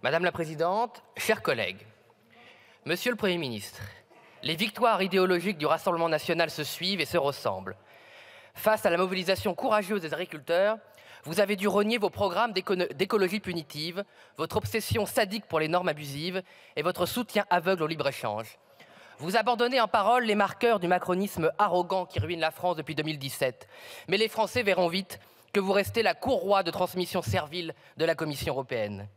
Madame la Présidente, chers collègues, Monsieur le Premier ministre, les victoires idéologiques du Rassemblement national se suivent et se ressemblent. Face à la mobilisation courageuse des agriculteurs, vous avez dû renier vos programmes d'écologie punitive, votre obsession sadique pour les normes abusives et votre soutien aveugle au libre-échange. Vous abandonnez en parole les marqueurs du macronisme arrogant qui ruine la France depuis 2017. Mais les Français verront vite que vous restez la courroie de transmission servile de la Commission européenne.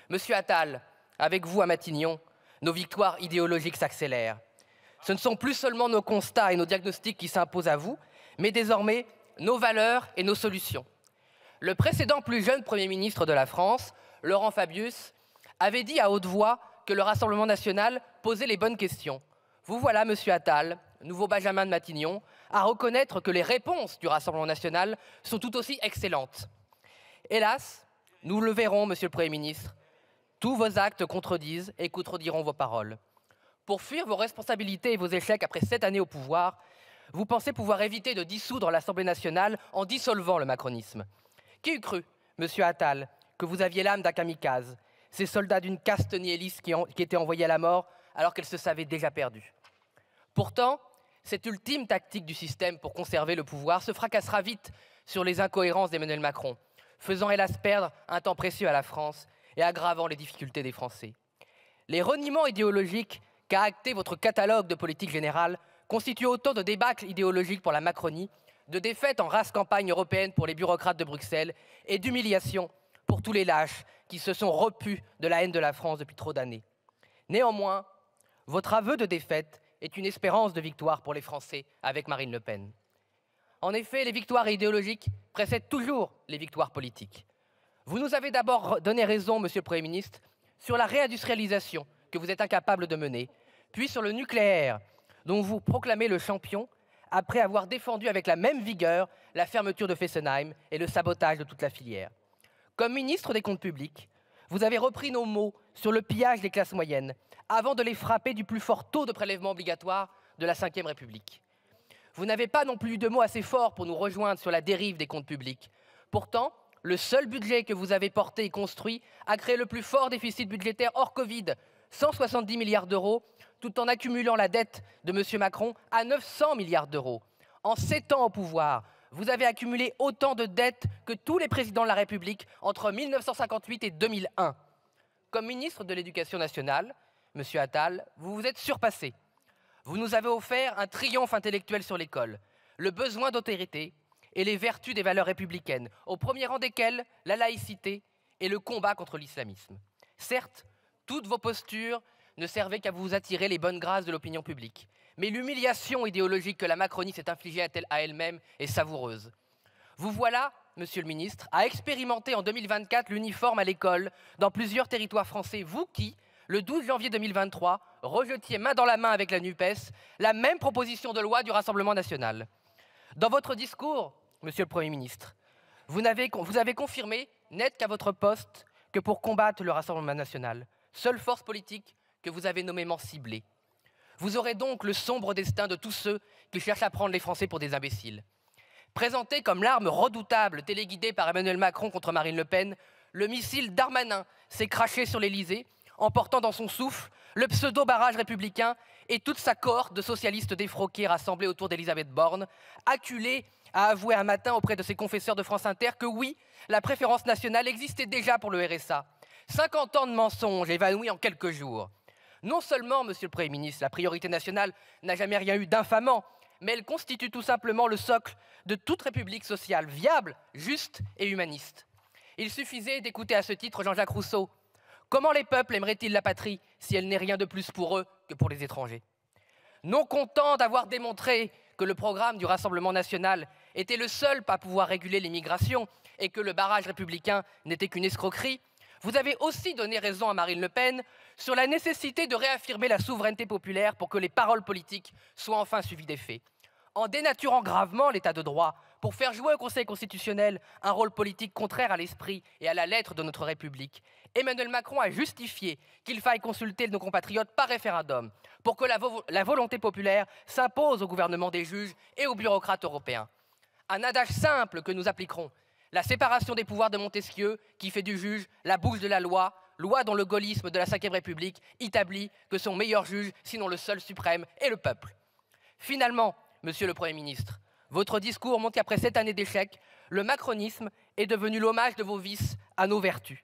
Monsieur Attal, avec vous à Matignon, nos victoires idéologiques s'accélèrent. Ce ne sont plus seulement nos constats et nos diagnostics qui s'imposent à vous, mais désormais nos valeurs et nos solutions. Le précédent plus jeune Premier ministre de la France, Laurent Fabius, avait dit à haute voix que le Rassemblement national posait les bonnes questions. Vous voilà, monsieur Attal, nouveau Benjamin de Matignon, à reconnaître que les réponses du Rassemblement national sont tout aussi excellentes. Hélas, nous le verrons, monsieur le Premier ministre, tous vos actes contredisent et contrediront vos paroles. Pour fuir vos responsabilités et vos échecs après 7 années au pouvoir, vous pensez pouvoir éviter de dissoudre l'Assemblée nationale en dissolvant le macronisme. Qui eût cru, monsieur Attal, que vous aviez l'âme d'un kamikaze, ces soldats d'une caste nihiliste qui étaient envoyés à la mort alors qu'elle se savait déjà perdue. Pourtant, cette ultime tactique du système pour conserver le pouvoir se fracassera vite sur les incohérences d'Emmanuel Macron, faisant hélas perdre un temps précieux à la France et aggravant les difficultés des Français. Les reniements idéologiques qu'a acté votre catalogue de politique générale constituent autant de débâcles idéologiques pour la Macronie, de défaites en race campagne européenne pour les bureaucrates de Bruxelles et d'humiliation pour tous les lâches qui se sont repus de la haine de la France depuis trop d'années. Néanmoins, votre aveu de défaite est une espérance de victoire pour les Français avec Marine Le Pen. En effet, les victoires idéologiques précèdent toujours les victoires politiques. Vous nous avez d'abord donné raison, monsieur le Premier ministre, sur la réindustrialisation que vous êtes incapable de mener, puis sur le nucléaire, dont vous proclamez le champion, après avoir défendu avec la même vigueur la fermeture de Fessenheim et le sabotage de toute la filière. Comme ministre des Comptes publics, vous avez repris nos mots sur le pillage des classes moyennes, avant de les frapper du plus fort taux de prélèvement obligatoire de la Ve République. Vous n'avez pas non plus eu de mots assez forts pour nous rejoindre sur la dérive des comptes publics. Pourtant, le seul budget que vous avez porté et construit a créé le plus fort déficit budgétaire hors Covid, 170 milliards d'euros, tout en accumulant la dette de M. Macron à 900 milliards d'euros. En 7 ans au pouvoir, vous avez accumulé autant de dettes que tous les présidents de la République entre 1958 et 2001. Comme ministre de l'Éducation nationale, M. Attal, vous vous êtes surpassé. Vous nous avez offert un triomphe intellectuel sur l'école, le besoin d'autorité et les vertus des valeurs républicaines, au premier rang desquelles la laïcité et le combat contre l'islamisme. Certes, toutes vos postures ne servaient qu'à vous attirer les bonnes grâces de l'opinion publique. Mais l'humiliation idéologique que la Macronie s'est infligée à elle-même est savoureuse. Vous voilà, monsieur le ministre, à expérimenter en 2024 l'uniforme à l'école dans plusieurs territoires français, vous qui, le 12 janvier 2023, rejetiez main dans la main avec la NUPES la même proposition de loi du Rassemblement national. Dans votre discours, monsieur le Premier ministre, vous avez confirmé, net qu'à votre poste, que pour combattre le Rassemblement national, seule force politique que vous avez nommément ciblée. Vous aurez donc le sombre destin de tous ceux qui cherchent à prendre les Français pour des imbéciles. Présenté comme l'arme redoutable téléguidée par Emmanuel Macron contre Marine Le Pen, le missile Darmanin s'est craché sur l'Élysée, emportant dans son souffle le pseudo-barrage républicain et toute sa cohorte de socialistes défroqués rassemblés autour d'Elisabeth Borne, acculés à avouer un matin auprès de ses confesseurs de France Inter que oui, la préférence nationale existait déjà pour le RSA. 50 ans de mensonges évanouis en quelques jours. Non seulement, monsieur le Premier ministre, la priorité nationale n'a jamais rien eu d'infamant, mais elle constitue tout simplement le socle de toute république sociale, viable, juste et humaniste. Il suffisait d'écouter à ce titre Jean-Jacques Rousseau. Comment les peuples aimeraient-ils la patrie si elle n'est rien de plus pour eux que pour les étrangers? Non content d'avoir démontré que le programme du Rassemblement national était le seul à pouvoir réguler l'immigration et que le barrage républicain n'était qu'une escroquerie, vous avez aussi donné raison à Marine Le Pen sur la nécessité de réaffirmer la souveraineté populaire pour que les paroles politiques soient enfin suivies des faits. En dénaturant gravement l'état de droit pour faire jouer au Conseil constitutionnel un rôle politique contraire à l'esprit et à la lettre de notre République, Emmanuel Macron a justifié qu'il faille consulter nos compatriotes par référendum pour que la volonté populaire s'impose au gouvernement des juges et aux bureaucrates européens. Un adage simple que nous appliquerons: la séparation des pouvoirs de Montesquieu, qui fait du juge la bouche de la loi, loi dont le gaullisme de la Ve République établit que son meilleur juge, sinon le seul suprême, est le peuple. Finalement, Monsieur le Premier ministre, votre discours montre qu'après 7 années d'échec, le macronisme est devenu l'hommage de vos vices à nos vertus.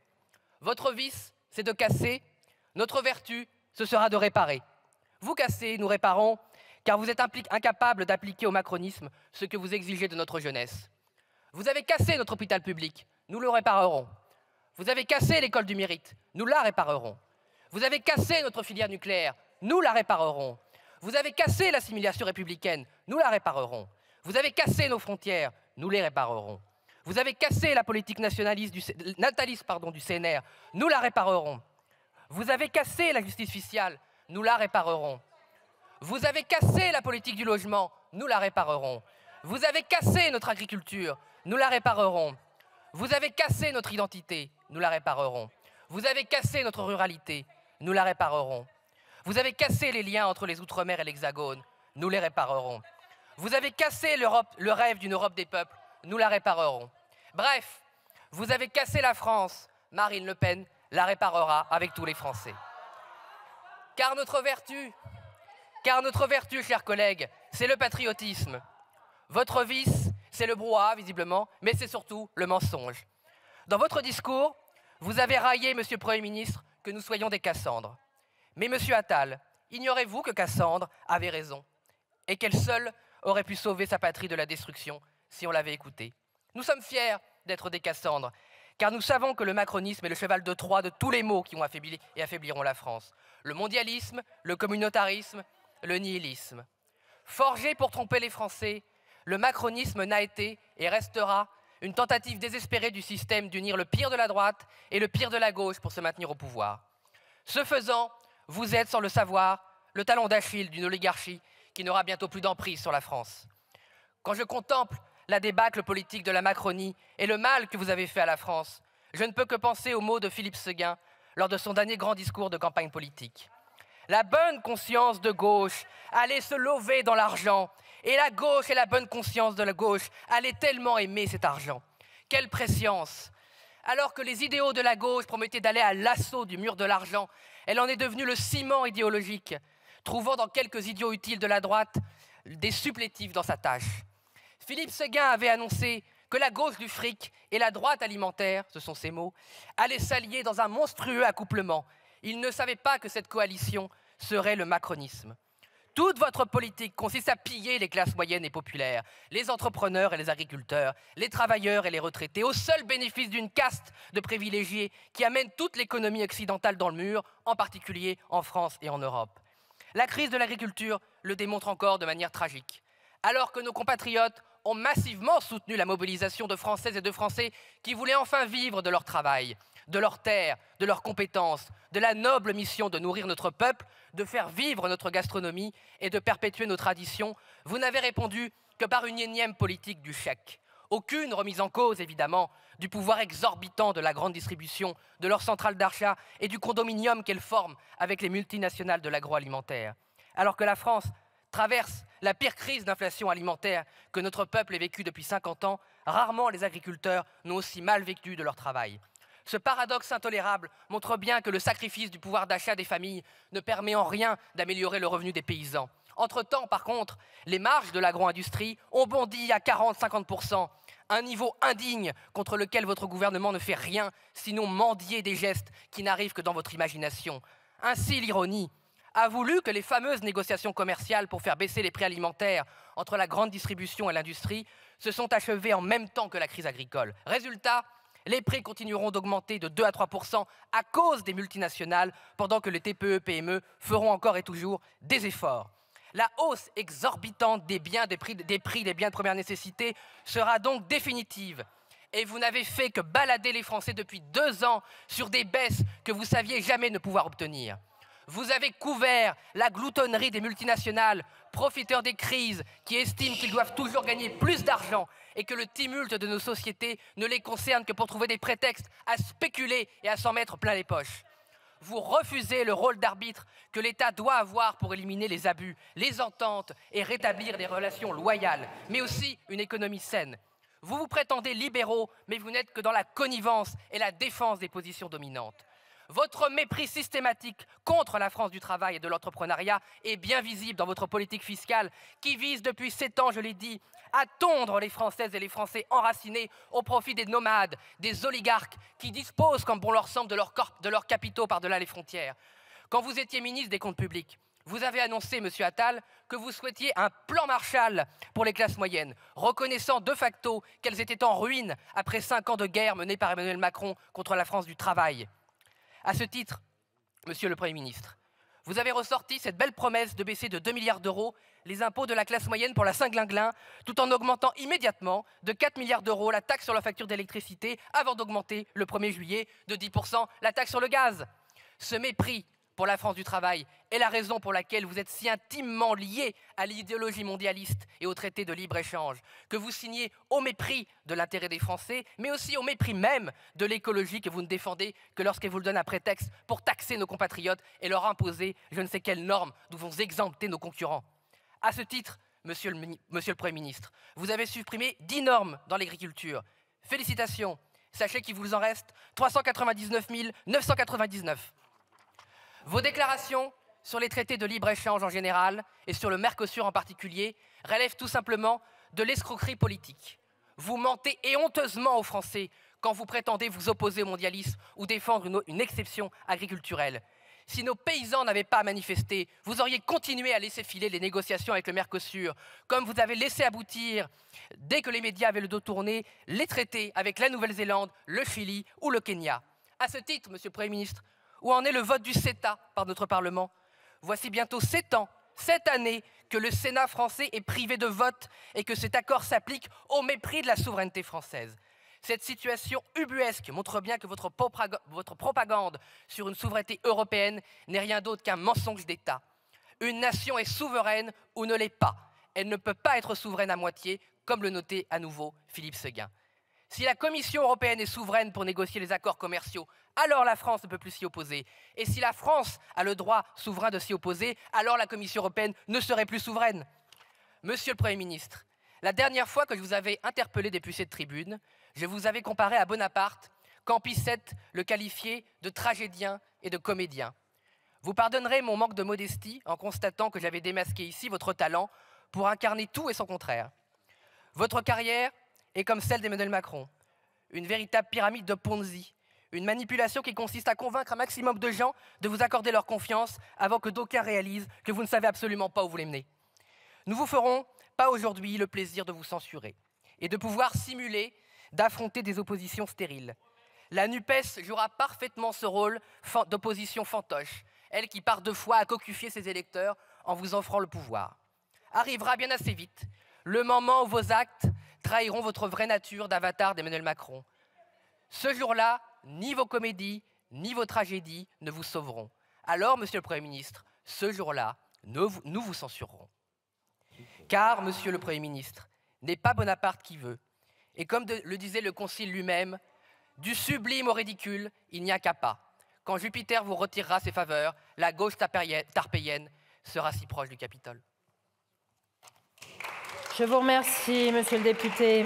Votre vice, c'est de casser. Notre vertu, ce sera de réparer. Vous cassez, nous réparons, car vous êtes incapable d'appliquer au macronisme ce que vous exigez de notre jeunesse. Vous avez cassé notre hôpital public, nous le réparerons. Vous avez cassé l'école du mérite, nous la réparerons. Vous avez cassé notre filière nucléaire, nous la réparerons. Vous avez cassé l'assimilation républicaine, nous la réparerons. Vous avez cassé nos frontières, nous les réparerons. Vous avez cassé la politique nataliste du CNR, nous la réparerons. Vous avez cassé la justice fiscale, nous la réparerons. Vous avez cassé la politique du logement, nous la réparerons. Vous avez cassé notre agriculture, nous la réparerons. Vous avez cassé notre identité, nous la réparerons. Vous avez cassé notre ruralité, nous la réparerons. Vous avez cassé les liens entre les Outre-mer et l'Hexagone, nous les réparerons. Vous avez cassé le rêve d'une Europe des peuples, nous la réparerons. Bref, vous avez cassé la France, Marine Le Pen la réparera avec tous les Français. Car notre vertu, chers collègues, c'est le patriotisme. Votre vice, c'est le brouhaha, visiblement, mais c'est surtout le mensonge. Dans votre discours, vous avez raillé, Monsieur le Premier ministre, que nous soyons des Cassandres. Mais Monsieur Attal, ignorez-vous que Cassandre avait raison et qu'elle seule aurait pu sauver sa patrie de la destruction si on l'avait écoutée. Nous sommes fiers d'être des Cassandres, car nous savons que le macronisme est le cheval de Troie de tous les maux qui ont affaibli et affaibliront la France. Le mondialisme, le communautarisme, le nihilisme. Forgé pour tromper les Français, le macronisme n'a été et restera une tentative désespérée du système d'unir le pire de la droite et le pire de la gauche pour se maintenir au pouvoir. Ce faisant, vous êtes, sans le savoir, le talon d'Achille d'une oligarchie qui n'aura bientôt plus d'emprise sur la France. Quand je contemple la débâcle politique de la Macronie et le mal que vous avez fait à la France, je ne peux que penser aux mots de Philippe Séguin lors de son dernier grand discours de campagne politique. La bonne conscience de gauche allait se lever dans l'argent, et la gauche et la bonne conscience de la gauche allaient tellement aimer cet argent. Quelle prescience! Alors que les idéaux de la gauche promettaient d'aller à l'assaut du mur de l'argent, elle en est devenue le ciment idéologique, trouvant dans quelques idiots utiles de la droite des supplétifs dans sa tâche. Philippe Séguin avait annoncé que la gauche du fric et la droite alimentaire, ce sont ses mots, allaient s'allier dans un monstrueux accouplement. Il ne savait pas que cette coalition serait le macronisme. Toute votre politique consiste à piller les classes moyennes et populaires, les entrepreneurs et les agriculteurs, les travailleurs et les retraités, au seul bénéfice d'une caste de privilégiés qui amène toute l'économie occidentale dans le mur, en particulier en France et en Europe. La crise de l'agriculture le démontre encore de manière tragique. Alors que nos compatriotes ont massivement soutenu la mobilisation de Françaises et de Français qui voulaient enfin vivre de leur travail, de leurs terres, de leurs compétences, de la noble mission de nourrir notre peuple, de faire vivre notre gastronomie et de perpétuer nos traditions, vous n'avez répondu que par une énième politique du chèque. Aucune remise en cause, évidemment, du pouvoir exorbitant de la grande distribution, de leurs centrales d'achat et du condominium qu'elle forme avec les multinationales de l'agroalimentaire. Alors que la France traverse la pire crise d'inflation alimentaire que notre peuple ait vécue depuis 50 ans, rarement les agriculteurs n'ont aussi mal vécu de leur travail. Ce paradoxe intolérable montre bien que le sacrifice du pouvoir d'achat des familles ne permet en rien d'améliorer le revenu des paysans. Entre-temps, par contre, les marges de l'agro-industrie ont bondi à 40-50%, un niveau indigne contre lequel votre gouvernement ne fait rien, sinon mendier des gestes qui n'arrivent que dans votre imagination. Ainsi, l'ironie a voulu que les fameuses négociations commerciales pour faire baisser les prix alimentaires entre la grande distribution et l'industrie se sont achevées en même temps que la crise agricole. Résultat, les prix continueront d'augmenter de 2 à 3% à cause des multinationales, pendant que les TPE-PME feront encore et toujours des efforts. La hausse exorbitante des prix des biens de première nécessité sera donc définitive. Et vous n'avez fait que balader les Français depuis 2 ans sur des baisses que vous saviez jamais ne pouvoir obtenir. Vous avez couvert la gloutonnerie des multinationales, profiteurs des crises, qui estiment qu'ils doivent toujours gagner plus d'argent et que le tumulte de nos sociétés ne les concerne que pour trouver des prétextes à spéculer et à s'en mettre plein les poches. Vous refusez le rôle d'arbitre que l'État doit avoir pour éliminer les abus, les ententes et rétablir des relations loyales, mais aussi une économie saine. Vous vous prétendez libéraux, mais vous n'êtes que dans la connivence et la défense des positions dominantes. Votre mépris systématique contre la France du travail et de l'entrepreneuriat est bien visible dans votre politique fiscale qui vise depuis 7 ans, je l'ai dit, à tondre les Françaises et les Français enracinés au profit des nomades, des oligarques qui disposent comme bon leur semble de leurs capitaux par-delà les frontières. Quand vous étiez ministre des Comptes publics, vous avez annoncé, monsieur Attal, que vous souhaitiez un plan Marshall pour les classes moyennes, reconnaissant de facto qu'elles étaient en ruine après 5 ans de guerre menée par Emmanuel Macron contre la France du travail. À ce titre, monsieur le Premier ministre, vous avez ressorti cette belle promesse de baisser de 2 milliards d'euros les impôts de la classe moyenne pour la Saint-Glinglin, tout en augmentant immédiatement de 4 milliards d'euros la taxe sur la facture d'électricité, avant d'augmenter le 1er juillet de 10% la taxe sur le gaz. Ce mépris pour la France du travail est la raison pour laquelle vous êtes si intimement liés à l'idéologie mondialiste et au traité de libre-échange, que vous signez au mépris de l'intérêt des Français, mais aussi au mépris même de l'écologie que vous ne défendez que lorsqu'elle vous le donne un prétexte pour taxer nos compatriotes et leur imposer je ne sais quelles normes d'où vous exemptez nos concurrents. À ce titre, monsieur le Premier ministre, vous avez supprimé 10 normes dans l'agriculture. Félicitations, sachez qu'il vous en reste 399 999. Vos déclarations sur les traités de libre-échange en général et sur le Mercosur en particulier relèvent tout simplement de l'escroquerie politique. Vous mentez éhonteusement aux Français quand vous prétendez vous opposer au mondialisme ou défendre une exception agriculturelle. Si nos paysans n'avaient pas manifesté, vous auriez continué à laisser filer les négociations avec le Mercosur, comme vous avez laissé aboutir, dès que les médias avaient le dos tourné, les traités avec la Nouvelle-Zélande, le Chili ou le Kenya. À ce titre, monsieur le Premier ministre, où en est le vote du CETA par notre Parlement? Voici bientôt 7 ans, cette année, que le Sénat français est privé de vote et que cet accord s'applique au mépris de la souveraineté française. Cette situation ubuesque montre bien que votre propagande sur une souveraineté européenne n'est rien d'autre qu'un mensonge d'État. Une nation est souveraine ou ne l'est pas. Elle ne peut pas être souveraine à moitié, comme le notait à nouveau Philippe Séguin. Si la Commission européenne est souveraine pour négocier les accords commerciaux, alors la France ne peut plus s'y opposer. Et si la France a le droit souverain de s'y opposer, alors la Commission européenne ne serait plus souveraine. Monsieur le Premier ministre, la dernière fois que je vous avais interpellé depuis cette tribune, je vous avais comparé à Bonaparte, quand Pie VII le qualifiait de tragédien et de comédien. Vous pardonnerez mon manque de modestie en constatant que j'avais démasqué ici votre talent pour incarner tout et son contraire. Votre carrière est comme celle d'Emmanuel Macron, une véritable pyramide de Ponzi, une manipulation qui consiste à convaincre un maximum de gens de vous accorder leur confiance avant que d'aucuns réalisent que vous ne savez absolument pas où vous les menez. Nous vous ferons, pas aujourd'hui, le plaisir de vous censurer et de pouvoir simuler d'affronter des oppositions stériles. La NUPES jouera parfaitement ce rôle d'opposition fantoche, elle qui par 2 fois a cocufié ses électeurs en vous offrant le pouvoir. Arrivera bien assez vite le moment où vos actes trahiront votre vraie nature d'avatar d'Emmanuel Macron. Ce jour-là, ni vos comédies, ni vos tragédies ne vous sauveront. Alors, monsieur le Premier ministre, ce jour-là, nous vous censurerons. Car, monsieur le Premier ministre, n'est pas Bonaparte qui veut. Et comme le disait le Concile lui-même, du sublime au ridicule, il n'y a qu'à pas. Quand Jupiter vous retirera ses faveurs, la gauche tarpéienne sera si proche du Capitole. Je vous remercie, monsieur le député.